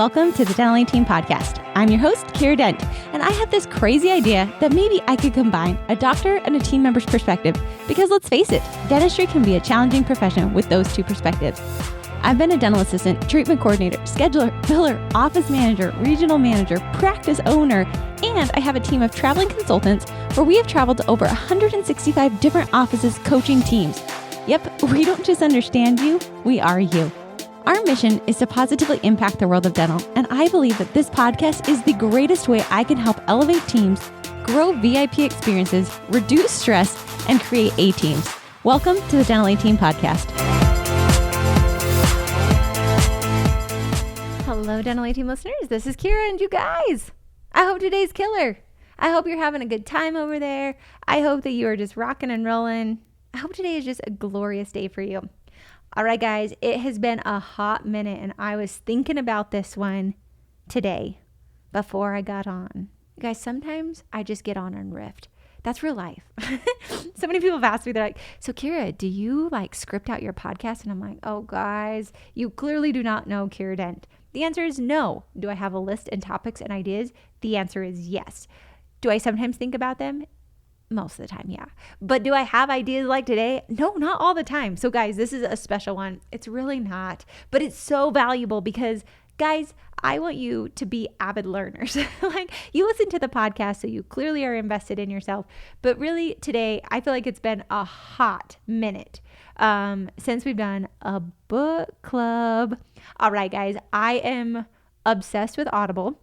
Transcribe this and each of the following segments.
Welcome to the Dental Team Podcast. I'm your host, Kira Dent, and I have this crazy idea that maybe I could combine a doctor and a team member's perspective because let's face it, dentistry can be a challenging profession with those two perspectives. I've been a dental assistant, treatment coordinator, scheduler, biller, office manager, regional manager, practice owner, and I have a team of traveling consultants where we have traveled to over 165 different offices coaching teams. Yep, we don't just understand you, we are you. Our mission is to positively impact the world of dental, and I believe that this podcast is the greatest way I can help elevate teams, grow VIP experiences, reduce stress, and create A-teams. Welcome to the Dental A-Team Podcast. Hello, Dental A-Team listeners. This is Kira, and you guys, I hope today's killer. I hope you're having a good time over there. I hope that you are just rocking and rolling. I hope today is just a glorious day for you. All right, guys, it has been a hot minute, and I was thinking about this one today before I got on. You guys, sometimes I just get on and rift. That's real life. So many people have asked me, they're like, so Kira, do you script out your podcast? And I'm like, oh, guys, you clearly do not know Kira Dent. The answer is no. Do I have a list and topics and ideas? The answer is yes. Do I sometimes think about them? Most of the time, yeah. But do I have ideas like today? No, not all the time. So guys, this is a special one. It's really not, but it's so valuable because guys, I want you to be avid learners. You listen to the podcast, so you clearly are invested in yourself. But really today, I feel like it's been a hot minute since we've done a book club. All right, guys, I am obsessed with Audible.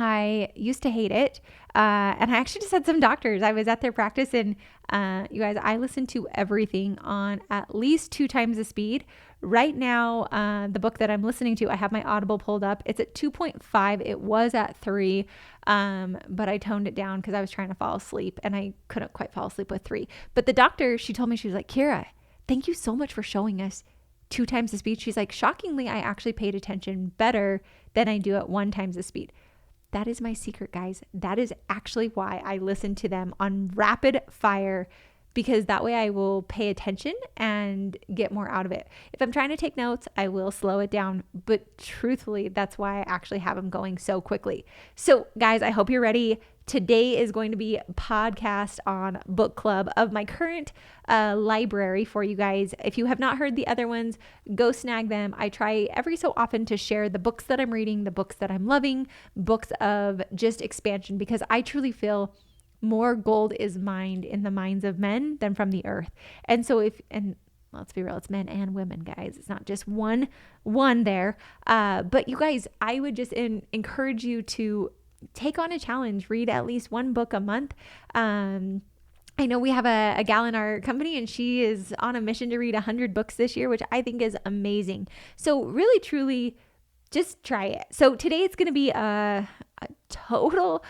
I used to hate it. And I actually just had some doctors. I was at their practice and you guys, I listen to everything on at least 2 times the speed. Right now, the book that I'm listening to, I have my Audible pulled up. It's at 2.5. It was at 3, but I toned it down because I was trying to fall asleep and I couldn't quite fall asleep with 3. But the doctor, she told me, she was like, Kira, thank you so much for showing us 2 times the speed. She's like, shockingly, I actually paid attention better than I do at 1 times the speed. That is my secret, guys. That is actually why I listen to them on rapid fire, because that way I will pay attention and get more out of it. If I'm trying to take notes, I will slow it down. But truthfully, that's why I actually have them going so quickly. So guys, I hope you're ready. Today is going to be a podcast on book club of my current library for you guys. If you have not heard the other ones, go snag them. I try every so often to share the books that I'm reading, the books that I'm loving, books of just expansion, because I truly feel more gold is mined in the minds of men than from the earth. And so let's be real, it's men and women, guys. It's not just one there. But you guys, I would just encourage you to take on a challenge, read at least 1 book a month. I know we have a gal in our company and she is on a mission to read 100 books this year, which I think is amazing. So really, truly, just try it. So today it's going to be a total,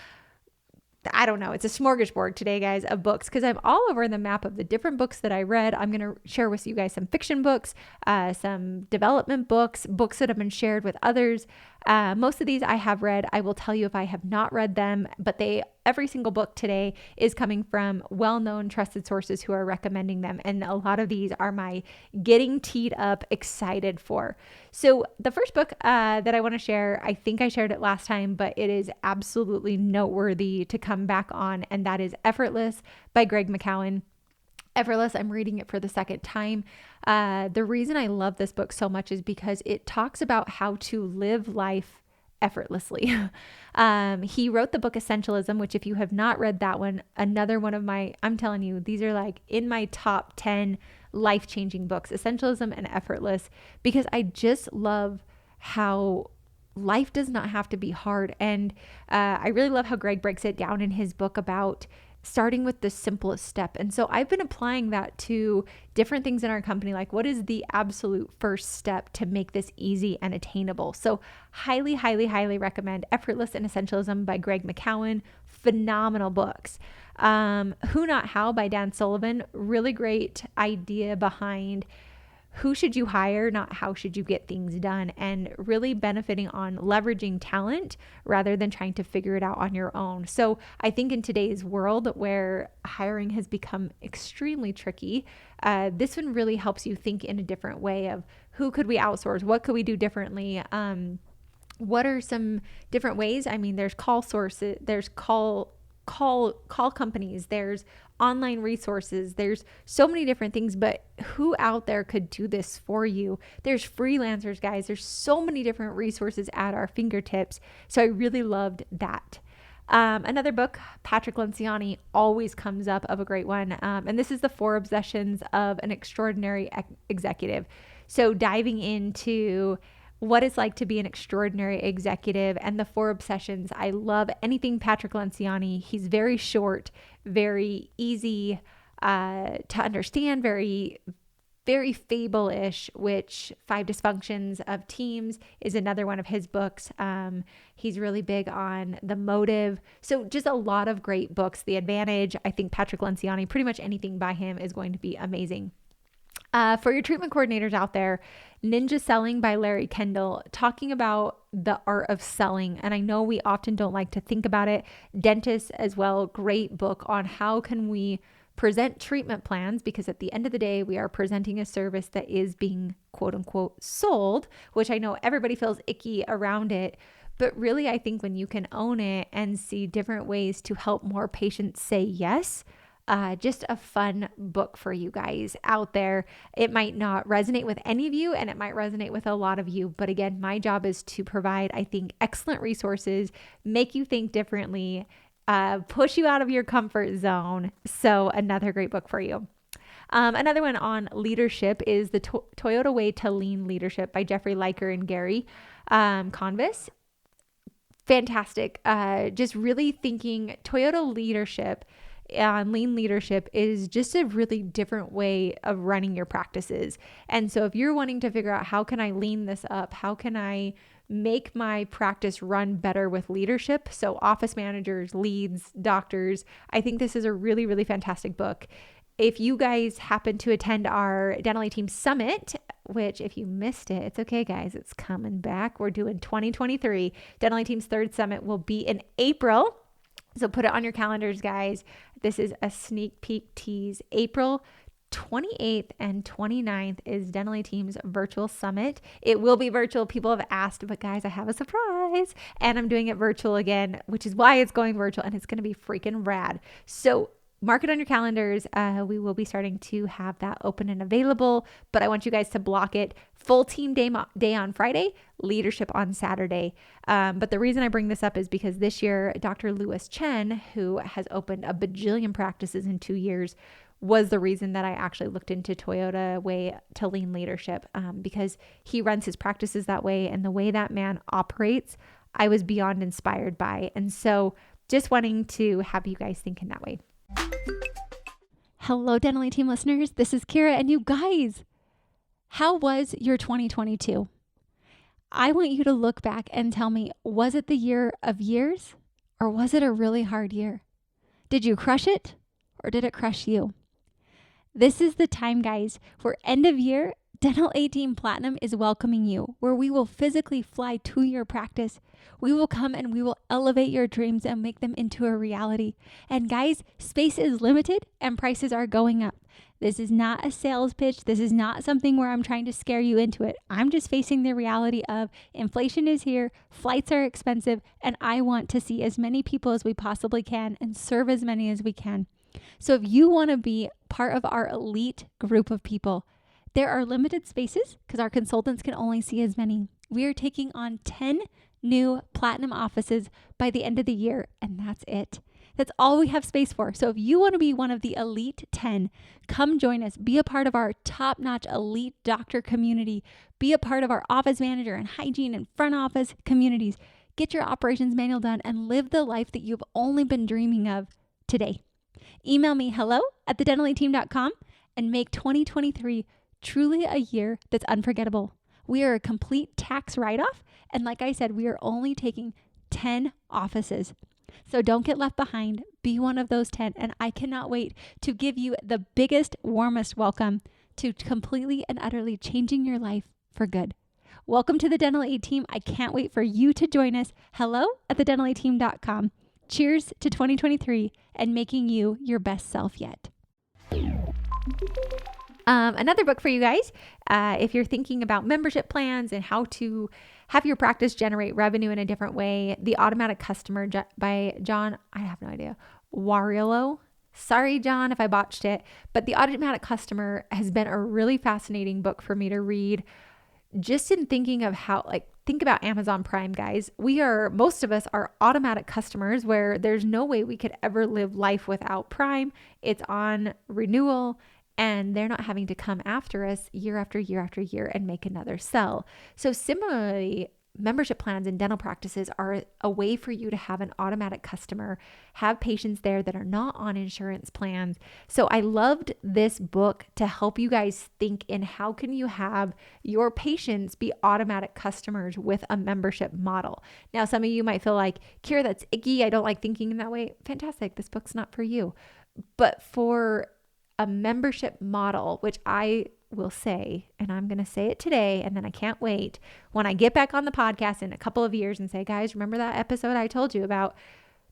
I don't know, it's a smorgasbord today, guys, of books, because I'm all over the map of the different books that I read. I'm going to share with you guys some fiction books, some development books that have been shared with others. Most of these I have read. I will tell you if I have not read them, but every single book today is coming from well-known trusted sources who are recommending them. And a lot of these are my getting teed up excited for. So the first book that I want to share, I think I shared it last time, but it is absolutely noteworthy to come back on. And that is Effortless by Greg McKeown. Effortless, I'm reading it for the second time. The reason I love this book so much is because it talks about how to live life effortlessly. He wrote the book Essentialism, which if you have not read that one, another one of I'm telling you, these are in my top 10 life-changing books, Essentialism and Effortless, because I just love how life does not have to be hard. And I really love how Greg breaks it down in his book about starting with the simplest step. And so I've been applying that to different things in our company. Like, what is the absolute first step to make this easy and attainable? So highly, highly, highly recommend Effortless and Essentialism by Greg McKeown. Phenomenal books. Who Not How by Dan Sullivan. Really great idea behind who should you hire, not how should you get things done, and really benefiting on leveraging talent rather than trying to figure it out on your own. So I think in today's world where hiring has become extremely tricky, this one really helps you think in a different way of who could we outsource? What could we do differently? what are some different ways? I mean, there's call sources, there's call companies, there's online resources, there's so many different things, but who out there could do this for you? There's freelancers, guys. There's so many different resources at our fingertips. So I really loved that. Another book, Patrick Lencioni, always comes up of a great one. And this is The 4 Obsessions of an Extraordinary Executive. So diving into what it's like to be an extraordinary executive and the 4 obsessions. I love anything Patrick Lencioni. He's very short, very easy to understand, very fable-ish, which 5 Dysfunctions of Teams is another one of his books. He's really big on The Motive. So just a lot of great books. The Advantage, I think Patrick Lencioni, pretty much anything by him is going to be amazing. For your treatment coordinators out there, Ninja Selling by Larry Kendall, talking about the art of selling. And I know we often don't like to think about it. Dentists as well, great book on how can we present treatment plans, because at the end of the day, we are presenting a service that is being quote unquote sold, which I know everybody feels icky around it. But really, I think when you can own it and see different ways to help more patients say yes, just a fun book for you guys out there. It might not resonate with any of you, and it might resonate with a lot of you. But again, my job is to provide, I think, excellent resources, make you think differently, push you out of your comfort zone. So another great book for you. Another one on leadership is The Toyota Way to Lean Leadership by Jeffrey Liker and Gary Convis. Fantastic. Just really thinking Toyota leadership lean leadership is just a really different way of running your practices. And so if you're wanting to figure out how can I lean this up, how can I make my practice run better with leadership, so office managers, leads, doctors, I think this is a really, really fantastic book. If you guys happen to attend our Dental A Team Summit, which if you missed it, it's okay, guys, it's coming back. We're doing 2023. Dental A Team's 3rd Summit will be in April. So put it on your calendars, guys. This is a sneak peek tease. April 28th and 29th is Dental A Team's virtual summit. It will be virtual. People have asked, but guys, I have a surprise. And I'm doing it virtual again, which is why it's going virtual, and it's going to be freaking rad. So mark it on your calendars. We will be starting to have that open and available, but I want you guys to block it. Full team day on Friday, leadership on Saturday. But the reason I bring this up is because this year, Dr. Louis Chen, who has opened a bajillion practices in 2 years, was the reason that I actually looked into Toyota Way to Lean Leadership, because he runs his practices that way, and the way that man operates, I was beyond inspired by. And so just wanting to have you guys think in that way. Hello, Dental A Team listeners. This is Kira, and you guys, how was your 2022? I want you to look back and tell me, was it the year of years, or was it a really hard year? Did you crush it, or did it crush you? This is the time, guys, for end of year, Dental A Team Platinum is welcoming you, where we will physically fly to your practice. We will come and we will elevate your dreams and make them into a reality. And guys, space is limited and prices are going up. This is not a sales pitch. This is not something where I'm trying to scare you into it. I'm just facing the reality of inflation is here, flights are expensive, and I want to see as many people as we possibly can and serve as many as we can. So if you want to be part of our elite group of people, there are limited spaces because our consultants can only see as many. We are taking on 10 new platinum offices by the end of the year, and that's it. That's all we have space for. So if you want to be one of the elite 10, come join us. Be a part of our top-notch elite doctor community. Be a part of our office manager and hygiene and front office communities. Get your operations manual done and live the life that you've only been dreaming of today. Email me hello@thedentalateam.com and make 2023 truly a year that's unforgettable. We are a complete tax write-off. And like I said, we are only taking 10 offices. So don't get left behind. Be one of those 10. And I cannot wait to give you the biggest, warmest welcome to completely and utterly changing your life for good. Welcome to the Dental A Team. I can't wait for you to join us. hello@thedentalateam.com. Cheers to 2023 and making you your best self yet. Another book for you guys. If you're thinking about membership plans and how to have your practice generate revenue in a different way, The Automatic Customer by John, I have no idea, Warrilow. Sorry, John, if I botched it, but The Automatic Customer has been a really fascinating book for me to read, just in thinking of how, think about Amazon Prime, guys. Most of us are automatic customers where there's no way we could ever live life without Prime. It's on renewal and they're not having to come after us year after year after year and make another sell. So similarly, membership plans in dental practices are a way for you to have an automatic customer, have patients there that are not on insurance plans. So I loved this book to help you guys think in how can you have your patients be automatic customers with a membership model. Now, some of you might feel like, Kira, that's icky. I don't like thinking in that way. Fantastic. This book's not for you. But for a membership model, which I will say, and I'm going to say it today, and then I can't wait when I get back on the podcast in a couple of years and say, guys, remember that episode I told you about?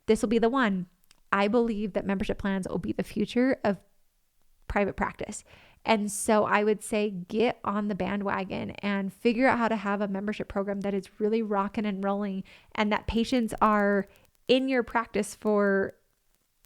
This will be the one. I believe that membership plans will be the future of private practice. And so I would say get on the bandwagon and figure out how to have a membership program that is really rocking and rolling, and that patients are in your practice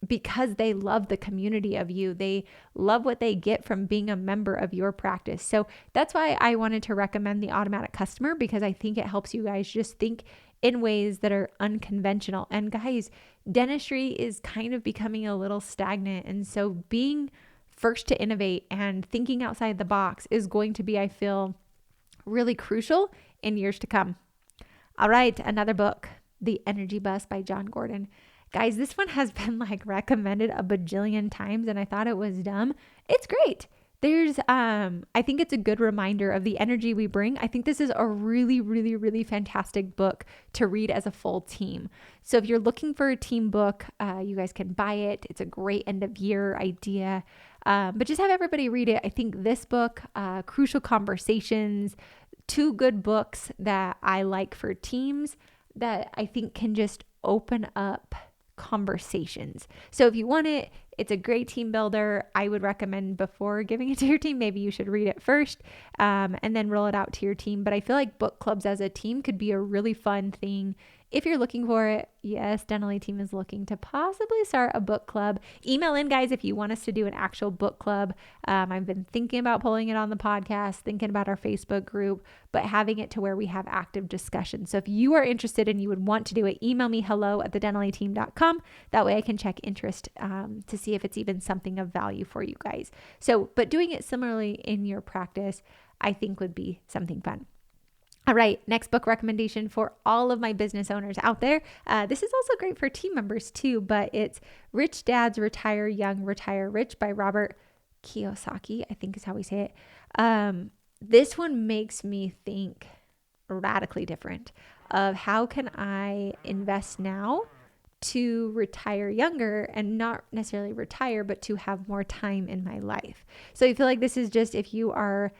because they love the community of you. They love what they get from being a member of your practice. So that's why I wanted to recommend The Automatic Customer, because I think it helps you guys just think in ways that are unconventional. And guys, dentistry is kind of becoming a little stagnant. And so being first to innovate and thinking outside the box is going to be, I feel, really crucial in years to come. All right, another book, The Energy Bus by John Gordon. Guys, this one has been recommended a bajillion times and I thought it was dumb. It's great. I think it's a good reminder of the energy we bring. I think this is a really, really, really fantastic book to read as a full team. So if you're looking for a team book, you guys can buy it. It's a great end of year idea. But just have everybody read it. I think this book, Crucial Conversations, two good books that I like for teams that I think can just open up conversations. So if you want it, it's a great team builder. I would recommend before giving it to your team, maybe you should read it first and then roll it out to your team. But I feel like book clubs as a team could be a really fun thing. If you're looking for it, yes, Dentally Team is looking to possibly start a book club. Email in, guys, if you want us to do an actual book club. I've been thinking about pulling it on the podcast, thinking about our Facebook group, but having it to where we have active discussion. So if you are interested and you would want to do it, email me hello@thedentallteam.com. That way I can check interest to see if it's even something of value for you guys. So, but doing it similarly in your practice, I think would be something fun. All right, next book recommendation for all of my business owners out there. This is also great for team members too, but it's Rich Dads Retire Young, Retire Rich by Robert Kiyosaki, I think is how we say it. This one makes me think radically different of how can I invest now to retire younger, and not necessarily retire, but to have more time in my life. So I feel like this is just if you are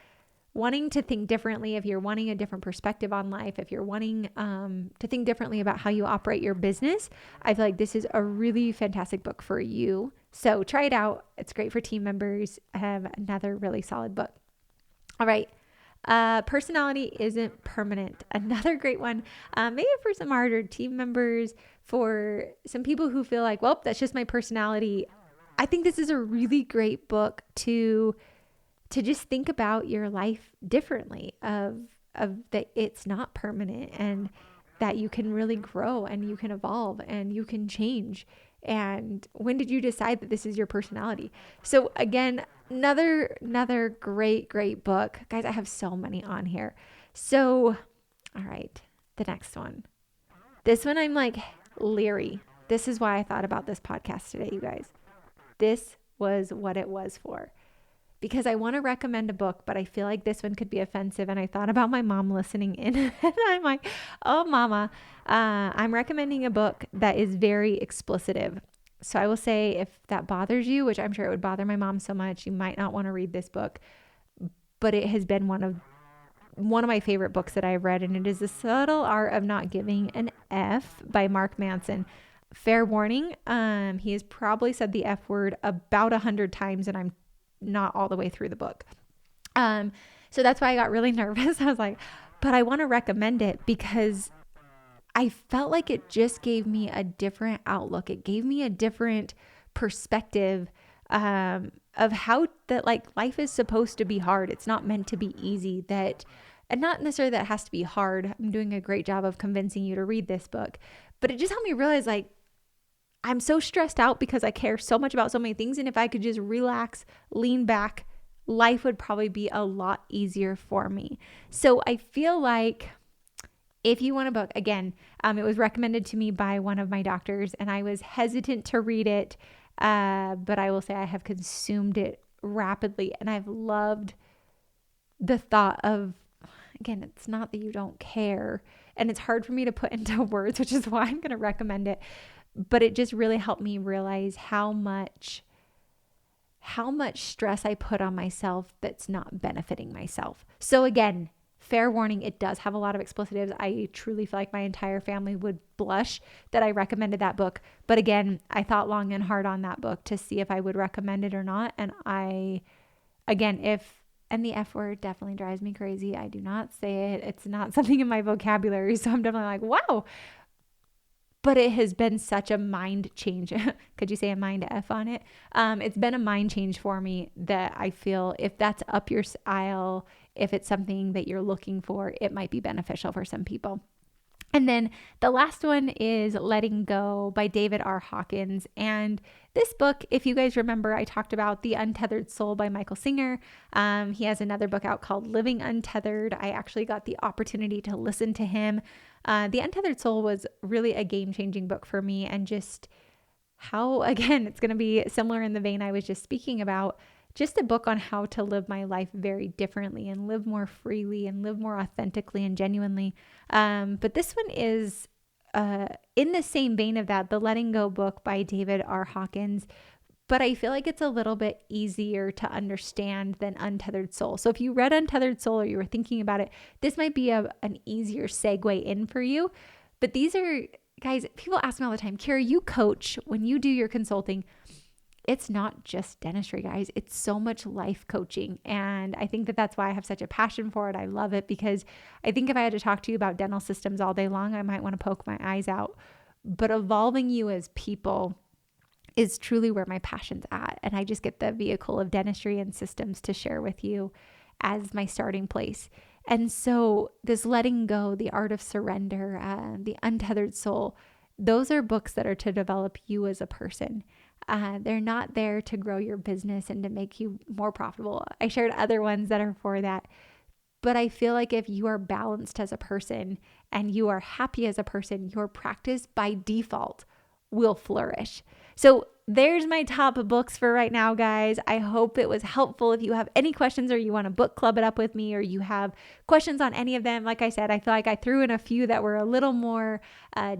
wanting to think differently, if you're wanting a different perspective on life, if you're wanting to think differently about how you operate your business, I feel like this is a really fantastic book for you. So try it out. It's great for team members. I have another really solid book. All right. Personality Isn't Permanent. Another great one. Maybe for some harder team members, for some people who feel like, well, that's just my personality. I think this is a really great book to just think about your life differently, of that it's not permanent, and that you can really grow and you can evolve and you can change. And when did you decide that this is your personality? So again, another great book. Guys, I have so many on here. So, all right, the next one. This one I'm leery. This is why I thought about this podcast today, you guys. This was what it was for. Because I want to recommend a book, but I feel like this one could be offensive. And I thought about my mom listening in. And I'm like, oh, mama, I'm recommending a book that is very explicitive. So I will say, if that bothers you, which I'm sure it would bother my mom so much, you might not want to read this book. But it has been one of my favorite books that I've read. And it is The Subtle Art of Not Giving an F by Mark Manson. Fair warning, he has probably said the F word about 100 times, and I'm not all the way through the book. So that's why I got really nervous. I was like, but I want to recommend it because I felt like it just gave me a different outlook. It gave me a different perspective of how that like life is supposed to be hard. It's not meant to be easy, and not necessarily that it has to be hard. I'm doing a great job of convincing you to read this book, but it just helped me realize like I'm so stressed out because I care so much about so many things. And if I could just relax, lean back, life would probably be a lot easier for me. So I feel like if you want a book, again, it was recommended to me by one of my doctors and I was hesitant to read it. But I will say I have consumed it rapidly and I've loved the thought of, again, it's not that you don't care and it's hard for me to put into words, which is why I'm going to recommend it. But it just really helped me realize how much stress I put on myself that's not benefiting myself. So again, fair warning, it does have a lot of expletives. I truly feel like my entire family would blush that I recommended that book. But again, I thought long and hard on that book to see if I would recommend it or not. And and the F word definitely drives me crazy. I do not say it. It's not something in my vocabulary. So I'm definitely like, wow. But it has been such a mind change. Could you say a mind F on it? It's been a mind change for me that I feel if that's up your aisle, if it's something that you're looking for, it might be beneficial for some people. And then the last one is Letting Go by David R. Hawkins. And this book, if you guys remember, I talked about The Untethered Soul by Michael Singer. He has another book out called Living Untethered. I actually got the opportunity to listen to him. The Untethered Soul was really a game-changing book for me, and just how, again, it's going to be similar in the vein I was just speaking about, just a book on how to live my life very differently and live more freely and live more authentically and genuinely. But this one is in the same vein of that, the Letting Go book by David R. Hawkins. But I feel like it's a little bit easier to understand than Untethered Soul. So if you read Untethered Soul or you were thinking about it, this might be an easier segue in for you. But these are, guys, people ask me all the time, Kira, you coach, when you do your consulting, it's not just dentistry, guys. It's so much life coaching. And I think that that's why I have such a passion for it. I love it because I think if I had to talk to you about dental systems all day long, I might want to poke my eyes out. But evolving you as people is truly where my passion's at. And I just get the vehicle of dentistry and systems to share with you as my starting place. And so this Letting Go, The Art of Surrender, The Untethered Soul, those are books that are to develop you as a person. They're not there to grow your business and to make you more profitable. I shared other ones that are for that. But I feel like if you are balanced as a person and you are happy as a person, your practice by default will flourish. So there's my top books for right now, guys. I hope it was helpful. If you have any questions or you want to book club it up with me or you have questions on any of them, like I said, I feel like I threw in a few that were a little more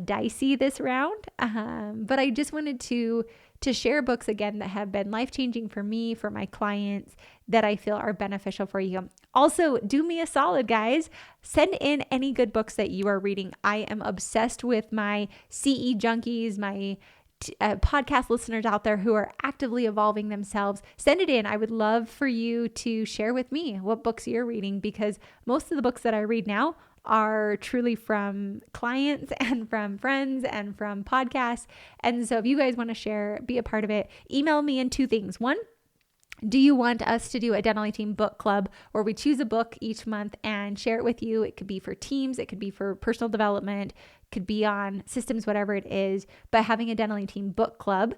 dicey this round. But I just wanted to share books again that have been life-changing for me, for my clients, that I feel are beneficial for you. Also, do me a solid, guys. Send in any good books that you are reading. I am obsessed with my CE junkies, my podcast listeners out there who are actively evolving themselves. Send it in. I would love for you to share with me what books you're reading, because most of the books that I read now are truly from clients and from friends and from podcasts. And so if you guys want to share, be a part of it, email me in two things. One, do you want us to do a Dental Team book club where we choose a book each month and share it with you? It could be for teams, it could be for personal development, could be on systems, whatever it is, but having a Dental Team book club.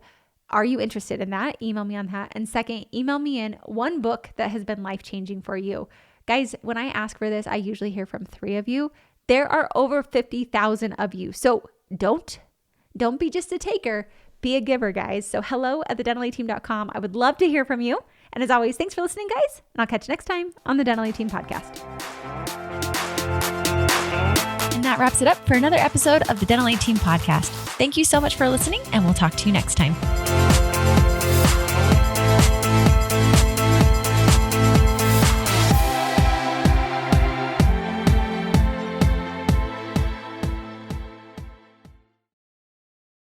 Are you interested in that? Email me on that. And second, email me in one book that has been life-changing for you. Guys, when I ask for this, I usually hear from 3 of you. There are over 50,000 of you. So don't be just a taker, be a giver, guys. So hello@thedentalteam.com. I would love to hear from you. And as always, thanks for listening, guys. And I'll catch you next time on the Dental Team podcast. And that wraps it up for another episode of the Dental Team podcast. Thank you so much for listening, and we'll talk to you next time.